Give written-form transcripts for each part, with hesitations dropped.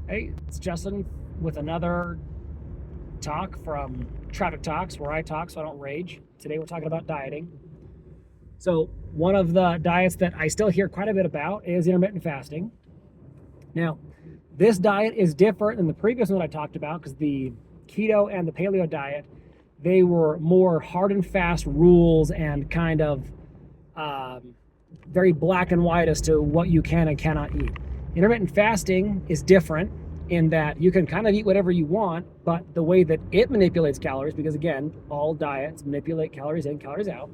Hey, it's Justin with another talk from Traffic Talks, where I talk so I don't rage. Today we're talking about dieting. So, one of the diets that I still hear quite a bit about is intermittent fasting. Now, this diet is different than the previous one I talked about because the keto and the paleo diet, they were more hard and fast rules and kind of very black and white as to what you can and cannot eat. Intermittent fasting is different in that you can kind of eat whatever you want, but the way that it manipulates calories, because again, all diets manipulate calories in, calories out,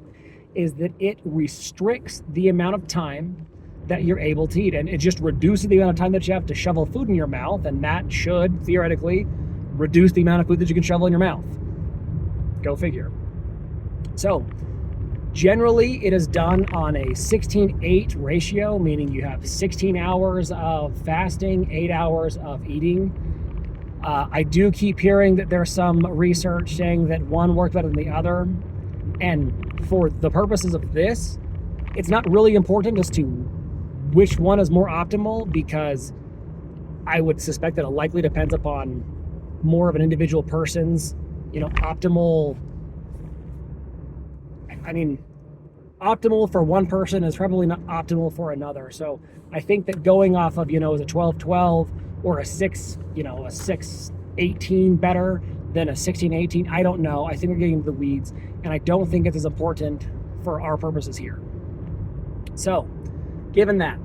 is that it restricts the amount of time that you're able to eat. And it just reduces the amount of time that you have to shovel food in your mouth, and that should theoretically reduce the amount of food that you can shovel in your mouth. Go figure. So, generally, it is done on a 16-8 ratio, meaning you have 16 hours of fasting, 8 hours of eating. I do keep hearing that there's some research saying that one works better than the other. And for the purposes of this, it's not really important as to which one is more optimal, because I would suspect that it likely depends upon more of an individual person's, optimal. Optimal for one person is probably not optimal for another. So I think that going off of, is a 12-12 or a 6-18 better than a 16-18? I don't know. I think we're getting into the weeds, and I don't think it's as important for our purposes here. So, given that,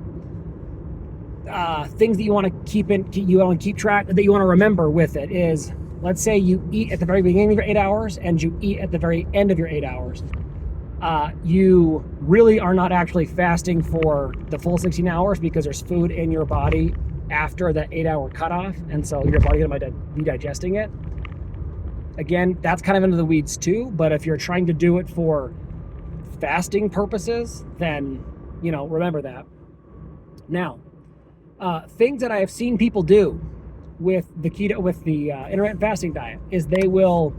things that you want to keep track, that you want to remember with it is, let's say you eat at the very beginning of your 8 hours and you eat at the very end of your 8 hours. You really are not actually fasting for the full 16 hours because there's food in your body after that 8-hour cutoff, and so your body might be digesting it. Again, that's kind of into the weeds too, but if you're trying to do it for fasting purposes, then, remember that. Now, things that I have seen people do with the intermittent fasting diet is they will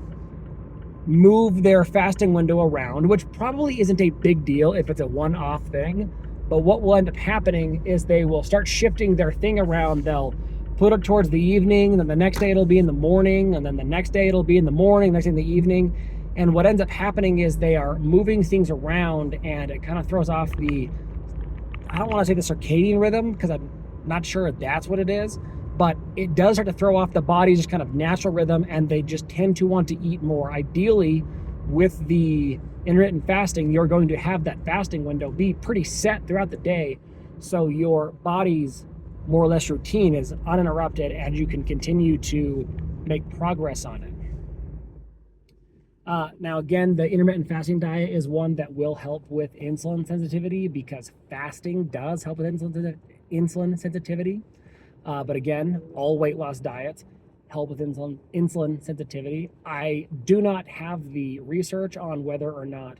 move their fasting window around, which probably isn't a big deal if it's a one-off thing. But what will end up happening is they will start shifting their thing around. They'll put it towards the evening, then the next day it'll be in the morning, and then the next day it'll be in the morning, next day in the evening. And what ends up happening is they are moving things around, and it kind of throws off I don't want to say the circadian rhythm, because I'm not sure if that's what it is, but it does start to throw off the body's just kind of natural rhythm, and they just tend to want to eat more. Ideally, with the intermittent fasting, you're going to have that fasting window be pretty set throughout the day, so your body's more or less routine is uninterrupted, and you can continue to make progress on it. Now, again, the intermittent fasting diet is one that will help with insulin sensitivity, because fasting does help with insulin sensitivity. But again, all weight loss diets help with insulin sensitivity. I do not have the research on whether or not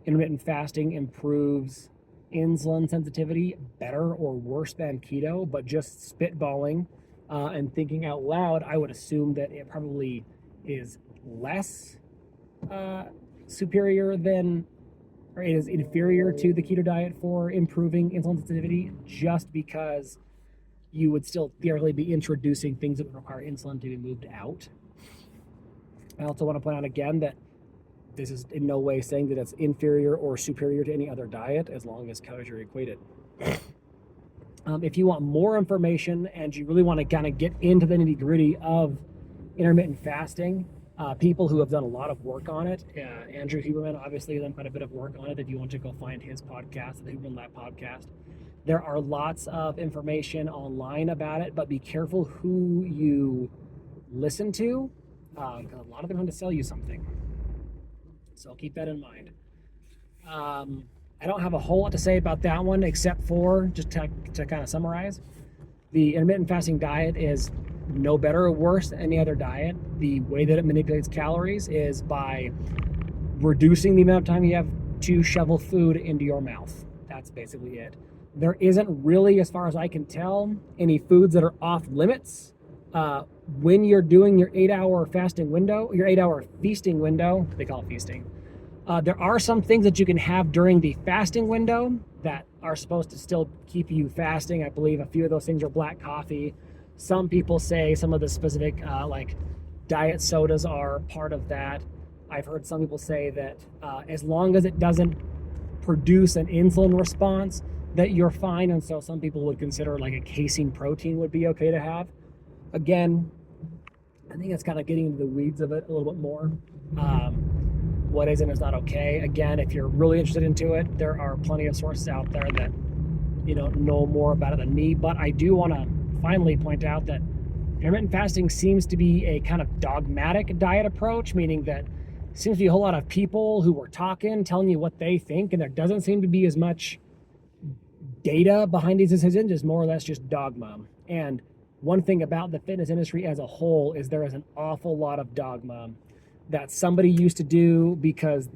intermittent fasting improves insulin sensitivity better or worse than keto, but just spitballing and thinking out loud, I would assume that it probably is less superior than, or it is inferior to the keto diet for improving insulin sensitivity, just because you would still theoretically be introducing things that would require insulin to be moved out. I also want to point out again that this is in no way saying that it's inferior or superior to any other diet, as long as calories are equated. If you want more information and you really want to kind of get into the nitty-gritty of intermittent fasting, people who have done a lot of work on it, Andrew Huberman obviously has done quite a bit of work on it. If you want to go find his podcast, the Huberman Lab podcast, there are lots of information online about it, but be careful who you listen to, because a lot of them want to sell you something. So keep that in mind. I don't have a whole lot to say about that one, except for, just to kind of summarize, the intermittent fasting diet is no better or worse than any other diet. The way that it manipulates calories is by reducing the amount of time you have to shovel food into your mouth. That's basically it. There isn't really, as far as I can tell, any foods that are off limits. When you're doing your 8-hour fasting window, your 8-hour feasting window, they call it feasting, there are some things that you can have during the fasting window that are supposed to still keep you fasting. I believe a few of those things are black coffee, Some people say some of the specific like diet sodas are part of that. I've heard some people say that as long as it doesn't produce an insulin response, that you're fine. And so some people would consider like a casein protein would be okay to have. Again, I think it's kind of getting into the weeds of it a little bit more. What is and is not okay. Again, if you're really interested into it, there are plenty of sources out there that know more about it than me. But I do want to finally point out that intermittent fasting seems to be a kind of dogmatic diet approach, meaning that seems to be a whole lot of people who are talking, telling you what they think, and there doesn't seem to be as much data behind these decisions. It's more or less just dogma. And one thing about the fitness industry as a whole is there is an awful lot of dogma that somebody used to do because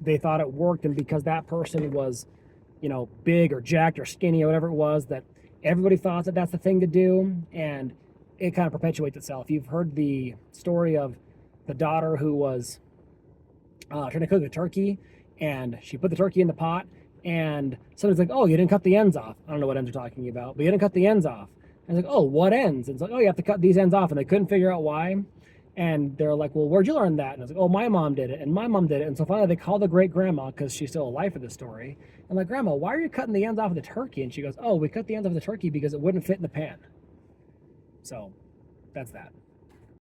they thought it worked, and because that person was, big or jacked or skinny or whatever it was, that everybody thought that that's the thing to do, and it kind of perpetuates itself. You've heard the story of the daughter who was trying to cook a turkey, and she put the turkey in the pot, and somebody's like, "Oh, you didn't cut the ends off." I don't know what ends they're talking about, but you didn't cut the ends off. And it's like, "Oh, what ends?" And it's like, "Oh, you have to cut these ends off," and they couldn't figure out why. And they're like, "Well, where'd you learn that?" And I was like, "Oh, my mom did it, and my mom did it." And so finally they call the great grandma, because she's still alive for the story. I'm like, "Grandma, why are you cutting the ends off of the turkey?" And she goes, "Oh, we cut the ends off of the turkey because it wouldn't fit in the pan." So that's that.